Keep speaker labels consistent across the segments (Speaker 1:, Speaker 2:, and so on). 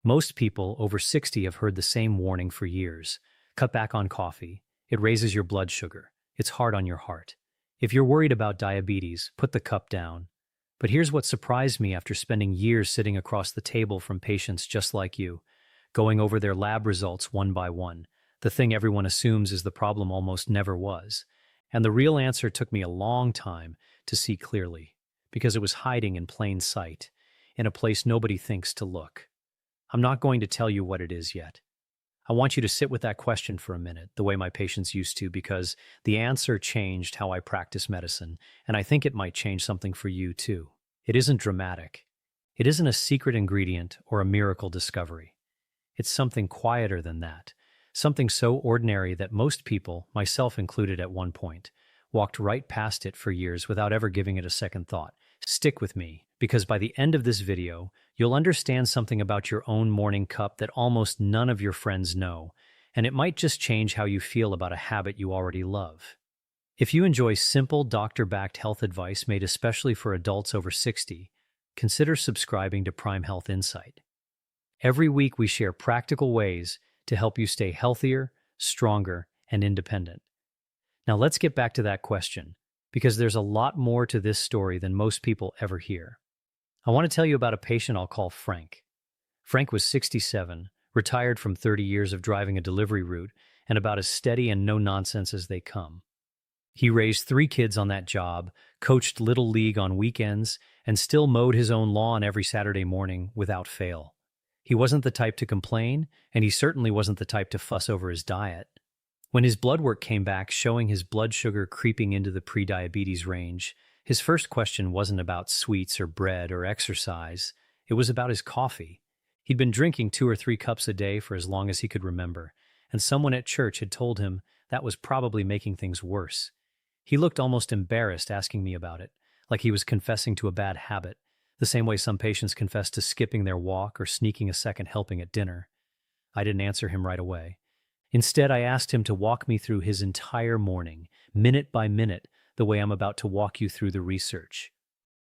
Speaker 1: Most people over 60 have heard the same warning for years. Cut back on coffee. It raises your blood sugar. It's hard on your heart. If you're worried about diabetes, put the cup down. But here's what surprised me after spending years sitting across the table from patients just like you, going over their lab results one by one. The thing everyone assumes is the problem almost never was. And the real answer took me a long time to see clearly, because it was hiding in plain sight, in a place nobody thinks to look. I'm not going to tell you what it is yet. I want you to sit with that question for a minute, the way my patients used to, because the answer changed how I practice medicine, and I think it might change something for you too. It isn't dramatic. It isn't a secret ingredient or a miracle discovery. It's something quieter than that, something so ordinary that most people, myself included at one point, walked right past it for years without ever giving it a second thought. Stick with me, because by the end of this video, you'll understand something about your own morning cup that almost none of your friends know, and it might just change how you feel about a habit you already love. If you enjoy simple, doctor-backed health advice made especially for adults over 60, consider subscribing to Prime Health Insight. Every week we share practical ways to help you stay healthier, stronger, and independent. Now let's get back to that question, because there's a lot more to this story than most people ever hear. I want to tell you about a patient I'll call Frank. Frank was 67, retired from 30 years of driving a delivery route, and about as steady and no-nonsense as they come. He raised 3 kids on that job, coached Little League on weekends, and still mowed his own lawn every Saturday morning without fail. He wasn't the type to complain, and he certainly wasn't the type to fuss over his diet. When his blood work came back showing his blood sugar creeping into the prediabetes range, his first question wasn't about sweets or bread or exercise. It was about his coffee. He'd been drinking 2 or 3 cups a day for as long as he could remember, and someone at church had told him that was probably making things worse. He looked almost embarrassed asking me about it, like he was confessing to a bad habit, the same way some patients confess to skipping their walk or sneaking a second helping at dinner. I didn't answer him right away. Instead, I asked him to walk me through his entire morning, minute by minute, the way I'm about to walk you through the research.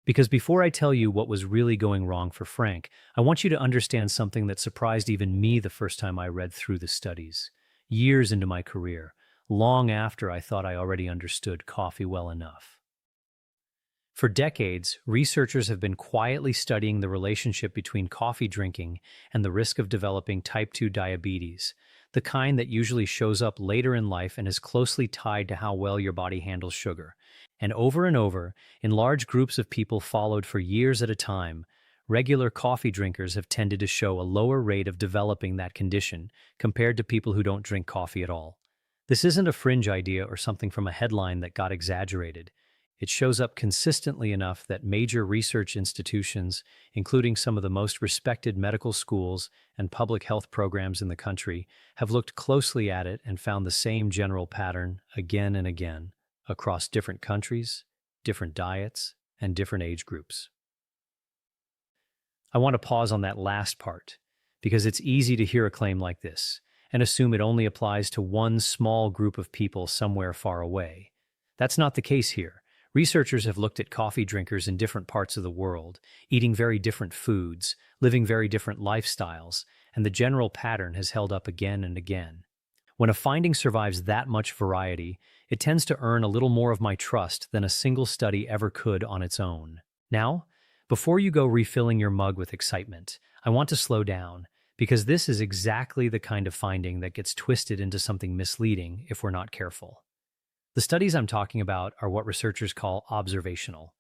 Speaker 1: Because before I tell you what was really going wrong for Frank, I want you to understand something that surprised even me the first time I read through the studies. Years into my career, long after I thought I already understood coffee well enough. For decades, researchers have been quietly studying the relationship between coffee drinking and the risk of developing type 2 diabetes, the kind that usually shows up later in life and is closely tied to how well your body handles sugar. And over, in large groups of people followed for years at a time, regular coffee drinkers have tended to show a lower rate of developing that condition compared to people who don't drink coffee at all. This isn't a fringe idea or something from a headline that got exaggerated. It shows up consistently enough that major research institutions, including some of the most respected medical schools and public health programs in the country, have looked closely at it and found the same general pattern again and again across different countries, different diets, and different age groups. I want to pause on that last part, because it's easy to hear a claim like this and assume it only applies to one small group of people somewhere far away. That's not the case here. Researchers have looked at coffee drinkers in different parts of the world, eating very different foods, living very different lifestyles, and the general pattern has held up again and again. When a finding survives that much variety, it tends to earn a little more of my trust than a single study ever could on its own. Now, before you go refilling your mug with excitement, I want to slow down, because this is exactly the kind of finding that gets twisted into something misleading if we're not careful. The studies I'm talking about are what researchers call observational.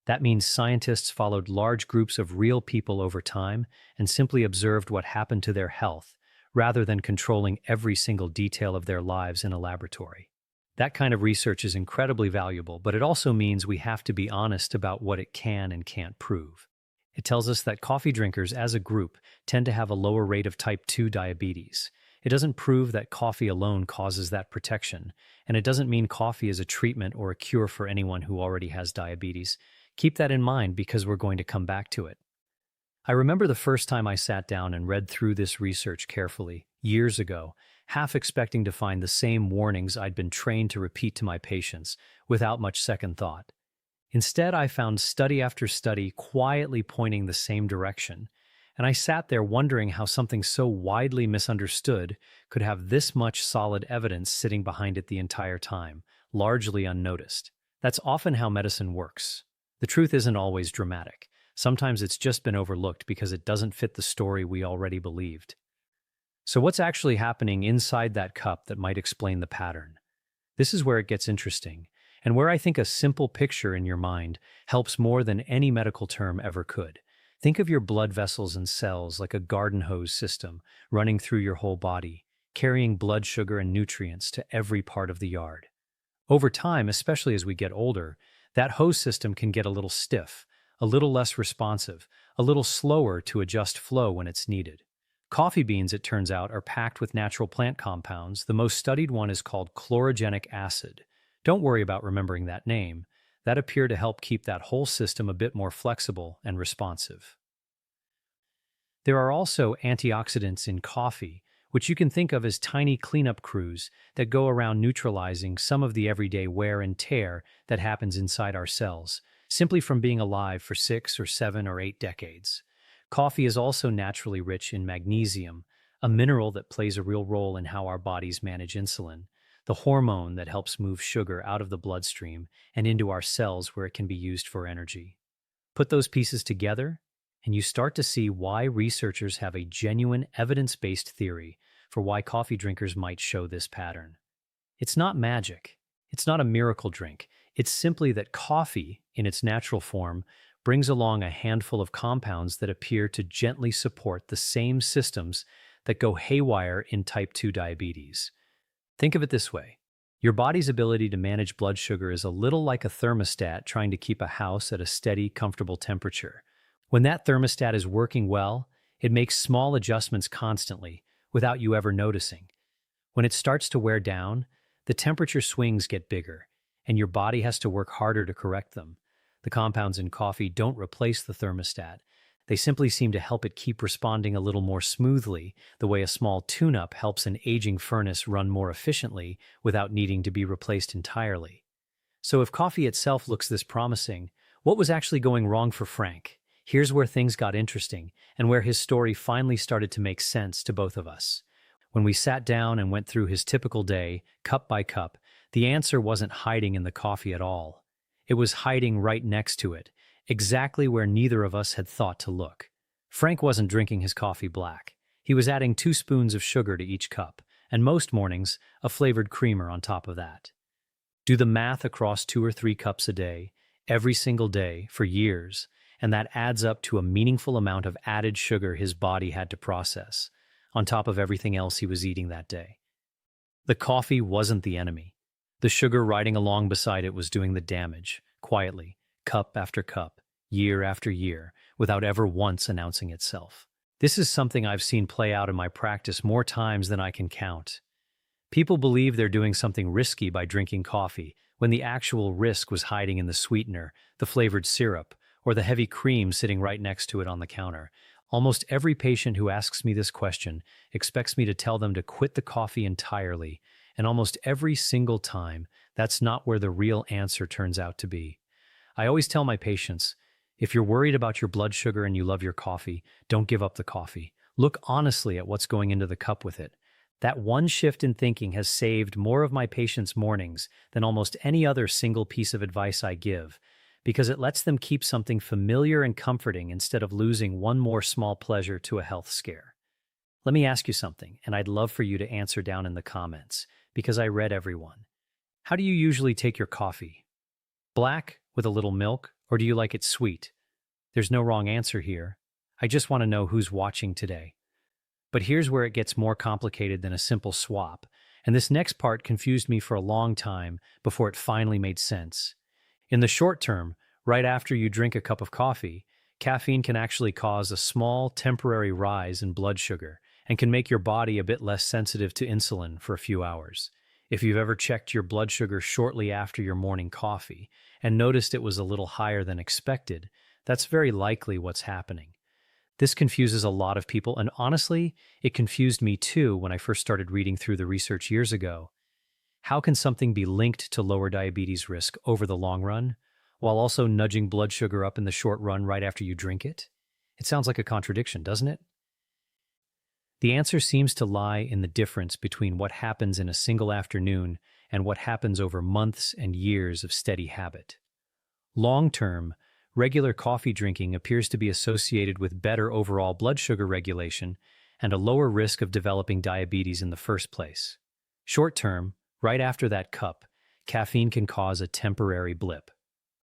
Speaker 1: That means scientists followed large groups of real people over time and simply observed what happened to their health, rather than controlling every single detail of their lives in a laboratory. That kind of research is incredibly valuable, but it also means we have to be honest about what it can and can't prove. It tells us that coffee drinkers as a group tend to have a lower rate of type 2 diabetes. It doesn't prove that coffee alone causes that protection, and it doesn't mean coffee is a treatment or a cure for anyone who already has diabetes. Keep that in mind because we're going to come back to it. I remember the first time I sat down and read through this research carefully, years ago, half expecting to find the same warnings I'd been trained to repeat to my patients, without much second thought. Instead, I found study after study quietly pointing the same direction, And I sat there wondering how something so widely misunderstood could have this much solid evidence sitting behind it the entire time, largely unnoticed. That's often how medicine works. The truth isn't always dramatic. Sometimes it's just been overlooked because it doesn't fit the story we already believed. So what's actually happening inside that cup that might explain the pattern? This is where it gets interesting, and where I think a simple picture in your mind helps more than any medical term ever could. Think of your blood vessels and cells like a garden hose system running through your whole body, carrying blood sugar and nutrients to every part of the yard. Over time, especially as we get older, that hose system can get a little stiff, a little less responsive, a little slower to adjust flow when it's needed. Coffee beans, it turns out, are packed with natural plant compounds. The most studied one is called chlorogenic acid. Don't worry about remembering that name. That appear to help keep that whole system a bit more flexible and responsive. There are also antioxidants in coffee, which you can think of as tiny cleanup crews that go around neutralizing some of the everyday wear and tear that happens inside our cells, simply from being alive for 6 or 7 or 8 decades. Coffee is also naturally rich in magnesium, a mineral that plays a real role in how our bodies manage insulin, the hormone that helps move sugar out of the bloodstream and into our cells where it can be used for energy. Put those pieces together, and you start to see why researchers have a genuine evidence-based theory for why coffee drinkers might show this pattern. It's not magic. It's not a miracle drink. It's simply that coffee, in its natural form, brings along a handful of compounds that appear to gently support the same systems that go haywire in type 2 diabetes. Think of it this way. Your body's ability to manage blood sugar is a little like a thermostat trying to keep a house at a steady, comfortable temperature. When that thermostat is working well, it makes small adjustments constantly, without you ever noticing. When it starts to wear down, the temperature swings get bigger, and your body has to work harder to correct them. The compounds in coffee don't replace the thermostat. They simply seem to help it keep responding a little more smoothly, the way a small tune-up helps an aging furnace run more efficiently without needing to be replaced entirely. So if coffee itself looks this promising, what was actually going wrong for Frank? Here's where things got interesting, and where his story finally started to make sense to both of us. When we sat down and went through his typical day, cup by cup, the answer wasn't hiding in the coffee at all. It was hiding right next to it, exactly where neither of us had thought to look. Frank wasn't drinking his coffee black. He was adding 2 spoons of sugar to each cup, and most mornings, a flavored creamer on top of that. Do the math across 2 or 3 cups a day, every single day, for years, and that adds up to a meaningful amount of added sugar his body had to process, on top of everything else he was eating that day. The coffee wasn't the enemy. The sugar riding along beside it was doing the damage, quietly, cup after cup, year after year, without ever once announcing itself. This is something I've seen play out in my practice more times than I can count. People believe they're doing something risky by drinking coffee, when the actual risk was hiding in the sweetener, the flavored syrup, or the heavy cream sitting right next to it on the counter. Almost every patient who asks me this question expects me to tell them to quit the coffee entirely, and almost every single time, that's not where the real answer turns out to be. I always tell my patients, if you're worried about your blood sugar and you love your coffee, don't give up the coffee. Look honestly at what's going into the cup with it. That one shift in thinking has saved more of my patients' mornings than almost any other single piece of advice I give, because it lets them keep something familiar and comforting instead of losing one more small pleasure to a health scare. Let me ask you something, and I'd love for you to answer down in the comments, because I read everyone. How do you usually take your coffee? Black with a little milk, or do you like it sweet? There's no wrong answer here. I just want to know who's watching today. But here's where it gets more complicated than a simple swap, and this next part confused me for a long time before it finally made sense. In the short term, right after you drink a cup of coffee, caffeine can actually cause a small, temporary rise in blood sugar and can make your body a bit less sensitive to insulin for a few hours. If you've ever checked your blood sugar shortly after your morning coffee and noticed it was a little higher than expected, that's very likely what's happening. This confuses a lot of people, and honestly, it confused me too when I first started reading through the research years ago. How can something be linked to lower diabetes risk over the long run, while also nudging blood sugar up in the short run right after you drink it? It sounds like a contradiction, doesn't it? The answer seems to lie in the difference between what happens in a single afternoon and what happens over months and years of steady habit. Long term, regular coffee drinking appears to be associated with better overall blood sugar regulation and a lower risk of developing diabetes in the first place. Short term, right after that cup, caffeine can cause a temporary blip.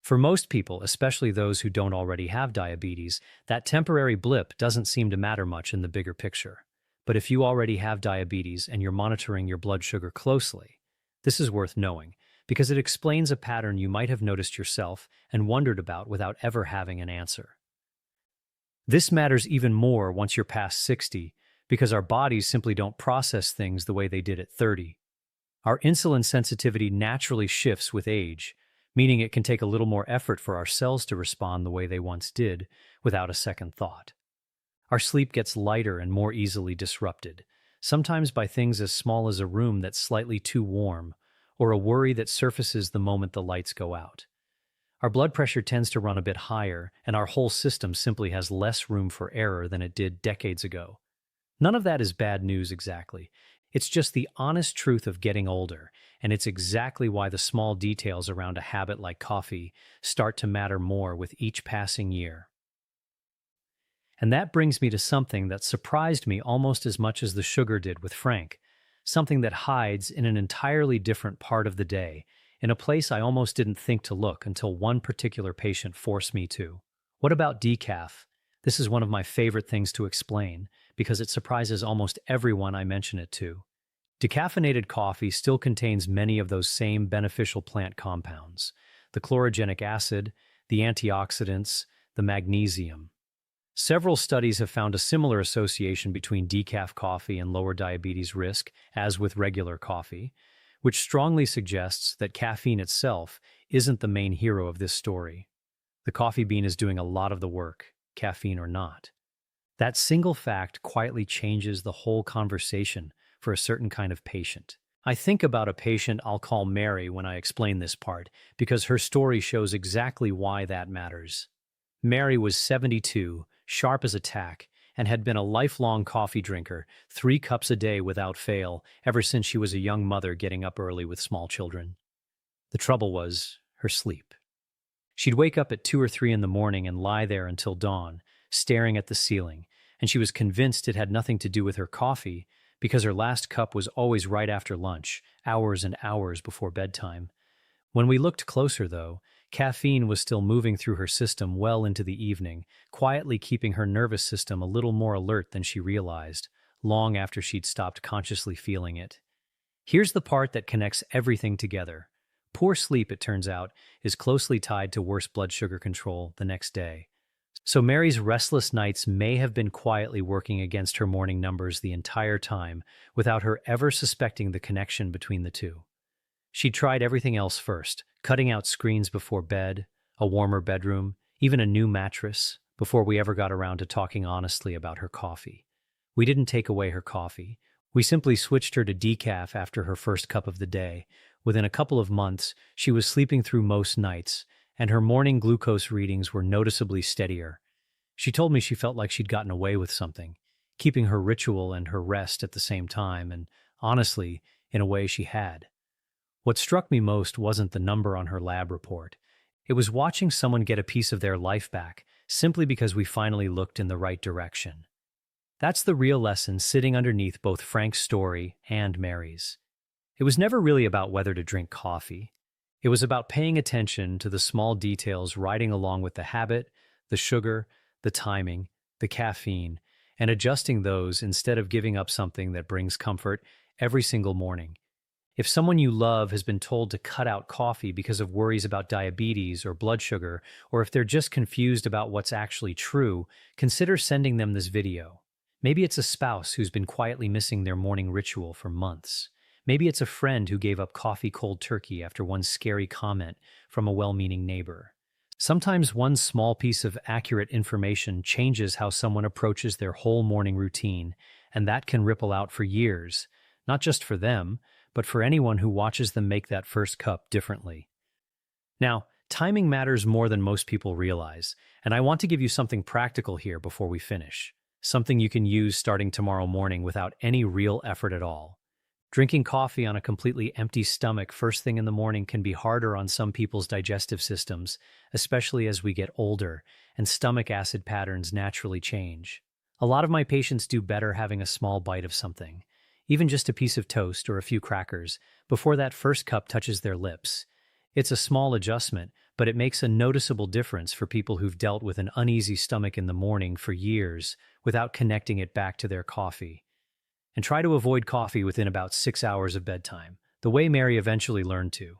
Speaker 1: For most people, especially those who don't already have diabetes, that temporary blip doesn't seem to matter much in the bigger picture. But if you already have diabetes and you're monitoring your blood sugar closely, this is worth knowing because it explains a pattern you might have noticed yourself and wondered about without ever having an answer. This matters even more once you're past 60 because our bodies simply don't process things the way they did at 30. Our insulin sensitivity naturally shifts with age, meaning it can take a little more effort for our cells to respond the way they once did without a second thought. Our sleep gets lighter and more easily disrupted, sometimes by things as small as a room that's slightly too warm or a worry that surfaces the moment the lights go out. Our blood pressure tends to run a bit higher, and our whole system simply has less room for error than it did decades ago. None of that is bad news exactly. It's just the honest truth of getting older, and it's exactly why the small details around a habit like coffee start to matter more with each passing year. And that brings me to something that surprised me almost as much as the sugar did with Frank, something that hides in an entirely different part of the day, in a place I almost didn't think to look until one particular patient forced me to. What about decaf? This is one of my favorite things to explain, because it surprises almost everyone I mention it to. Decaffeinated coffee still contains many of those same beneficial plant compounds, the chlorogenic acid, the antioxidants, the magnesium. Several studies have found a similar association between decaf coffee and lower diabetes risk, as with regular coffee, which strongly suggests that caffeine itself isn't the main hero of this story. The coffee bean is doing a lot of the work, caffeine or not. That single fact quietly changes the whole conversation for a certain kind of patient. I think about a patient I'll call Mary when I explain this part, because her story shows exactly why that matters. Mary was 72, sharp as a tack, and had been a lifelong coffee drinker, 3 cups a day without fail, ever since she was a young mother getting up early with small children. The trouble was her sleep. She'd wake up at 2 or 3 in the morning and lie there until dawn, staring at the ceiling, and she was convinced it had nothing to do with her coffee because her last cup was always right after lunch, hours and hours before bedtime. When we looked closer, though, caffeine was still moving through her system well into the evening, quietly keeping her nervous system a little more alert than she realized, long after she'd stopped consciously feeling it. Here's the part that connects everything together. Poor sleep, it turns out, is closely tied to worse blood sugar control the next day. So Mary's restless nights may have been quietly working against her morning numbers the entire time, without her ever suspecting the connection between the two. She tried everything else first, cutting out screens before bed, a warmer bedroom, even a new mattress, before we ever got around to talking honestly about her coffee. We didn't take away her coffee. We simply switched her to decaf after her first cup of the day. Within a couple of months, she was sleeping through most nights, and her morning glucose readings were noticeably steadier. She told me she felt like she'd gotten away with something, keeping her ritual and her rest at the same time, and honestly, in a way she had. What struck me most wasn't the number on her lab report. It was watching someone get a piece of their life back simply because we finally looked in the right direction. That's the real lesson sitting underneath both Frank's story and Mary's. It was never really about whether to drink coffee. It was about paying attention to the small details riding along with the habit, the sugar, the timing, the caffeine, and adjusting those instead of giving up something that brings comfort every single morning. If someone you love has been told to cut out coffee because of worries about diabetes or blood sugar, or if they're just confused about what's actually true, consider sending them this video. Maybe it's a spouse who's been quietly missing their morning ritual for months. Maybe it's a friend who gave up coffee cold turkey after one scary comment from a well-meaning neighbor. Sometimes one small piece of accurate information changes how someone approaches their whole morning routine, and that can ripple out for years, not just for them, but for anyone who watches them make that first cup differently. Now, Timing matters more than most people realize, and I want to give you something practical here before we finish. Something you can use starting tomorrow morning without any real effort at all. Drinking coffee on a completely empty stomach first thing in the morning can be harder on some people's digestive systems, especially as we get older and stomach acid patterns naturally change. A lot of my patients do better having a small bite of something, even just a piece of toast or a few crackers, before that first cup touches their lips. It's a small adjustment, but it makes a noticeable difference for people who've dealt with an uneasy stomach in the morning for years without connecting it back to their coffee. And try to avoid coffee within about 6 hours of bedtime, the way Mary eventually learned to.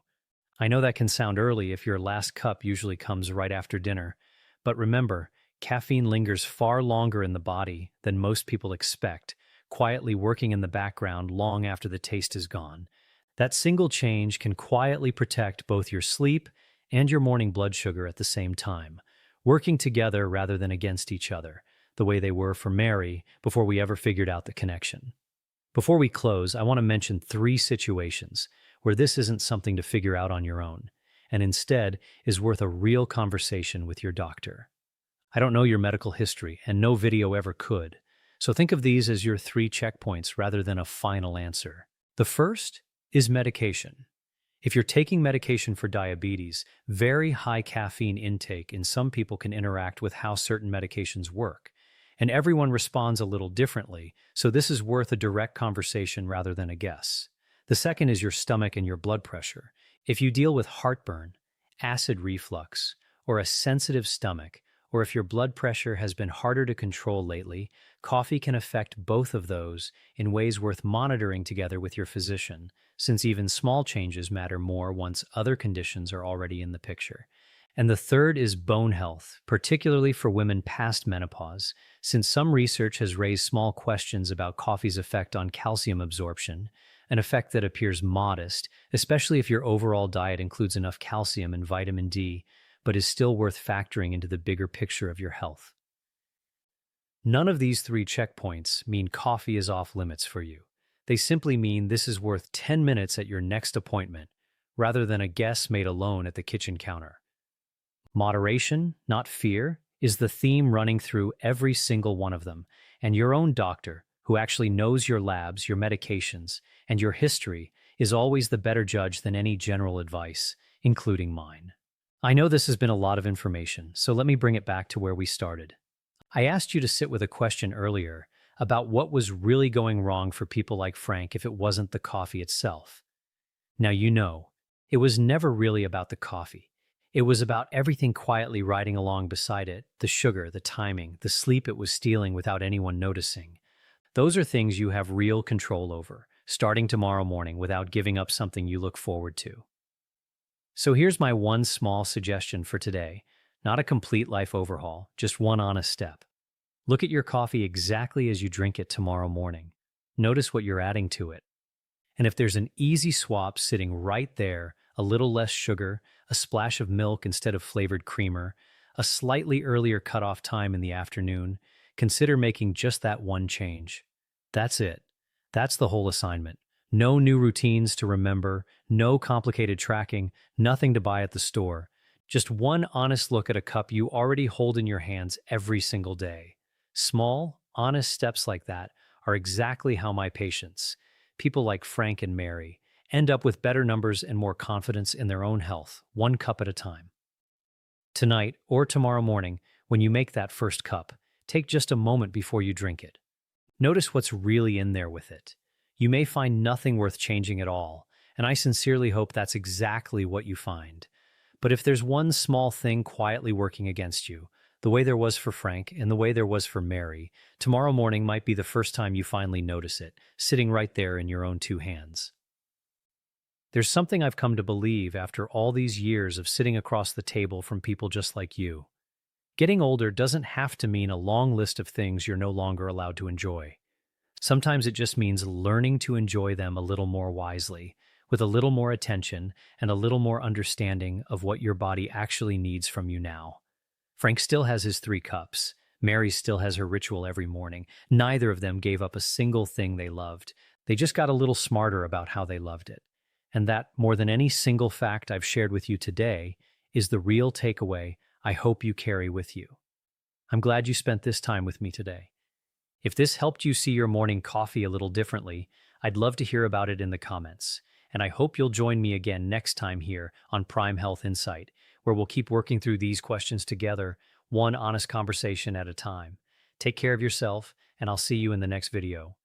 Speaker 1: I know that can sound early if your last cup usually comes right after dinner, but remember, caffeine lingers far longer in the body than most people expect, quietly working in the background long after the taste is gone. That single change can quietly protect both your sleep and your morning blood sugar at the same time, working together rather than against each other, the way they were for Mary before we ever figured out the connection. Before we close, I want to mention 3 situations where this isn't something to figure out on your own, and instead is worth a real conversation with your doctor. I don't know your medical history, and no video ever could, so think of these as your 3 checkpoints rather than a final answer. The first is medication. If you're taking medication for diabetes, very high caffeine intake in some people can interact with how certain medications work. And everyone responds a little differently, so this is worth a direct conversation rather than a guess. The second is your stomach and your blood pressure. If you deal with heartburn, acid reflux, or a sensitive stomach, or if your blood pressure has been harder to control lately, coffee can affect both of those in ways worth monitoring together with your physician, since even small changes matter more once other conditions are already in the picture. And the third is bone health, particularly for women past menopause, since some research has raised small questions about coffee's effect on calcium absorption, an effect that appears modest, especially if your overall diet includes enough calcium and vitamin D, but is still worth factoring into the bigger picture of your health. None of these 3 checkpoints mean coffee is off limits for you. They simply mean this is worth 10 minutes at your next appointment, rather than a guess made alone at the kitchen counter. Moderation, not fear, is the theme running through every single one of them, and your own doctor, who actually knows your labs, your medications, and your history, is always the better judge than any general advice, including mine. I know this has been a lot of information, so let me bring it back to where we started. I asked you to sit with a question earlier about what was really going wrong for people like Frank if it wasn't the coffee itself. Now you know, it was never really about the coffee. It was about everything quietly riding along beside it, the sugar, the timing, the sleep it was stealing without anyone noticing. Those are things you have real control over, starting tomorrow morning without giving up something you look forward to. So here's my one small suggestion for today, not a complete life overhaul, just one honest step. Look at your coffee exactly as you drink it tomorrow morning. Notice what you're adding to it. And if there's an easy swap sitting right there, a little less sugar, a splash of milk instead of flavored creamer, a slightly earlier cutoff time in the afternoon, consider making just that one change. That's it. That's the whole assignment. No new routines to remember, no complicated tracking, nothing to buy at the store. Just one honest look at a cup you already hold in your hands every single day. Small, honest steps like that are exactly how my patients, people like Frank and Mary, end up with better numbers and more confidence in their own health, one cup at a time. Tonight or tomorrow morning, when you make that first cup, take just a moment before you drink it. Notice what's really in there with it. You may find nothing worth changing at all, and I sincerely hope that's exactly what you find. But if there's one small thing quietly working against you, the way there was for Frank and the way there was for Mary, tomorrow morning might be the first time you finally notice it, sitting right there in your own 2 hands. There's something I've come to believe after all these years of sitting across the table from people just like you. Getting older doesn't have to mean a long list of things you're no longer allowed to enjoy. Sometimes it just means learning to enjoy them a little more wisely, with a little more attention and a little more understanding of what your body actually needs from you now. Frank still has his 3 cups. Mary still has her ritual every morning. Neither of them gave up a single thing they loved. They just got a little smarter about how they loved it. And that, more than any single fact I've shared with you today, is the real takeaway I hope you carry with you. I'm glad you spent this time with me today. If this helped you see your morning coffee a little differently, I'd love to hear about it in the comments. And I hope you'll join me again next time here on Prime Health Insight, where we'll keep working through these questions together, one honest conversation at a time. Take care of yourself, and I'll see you in the next video.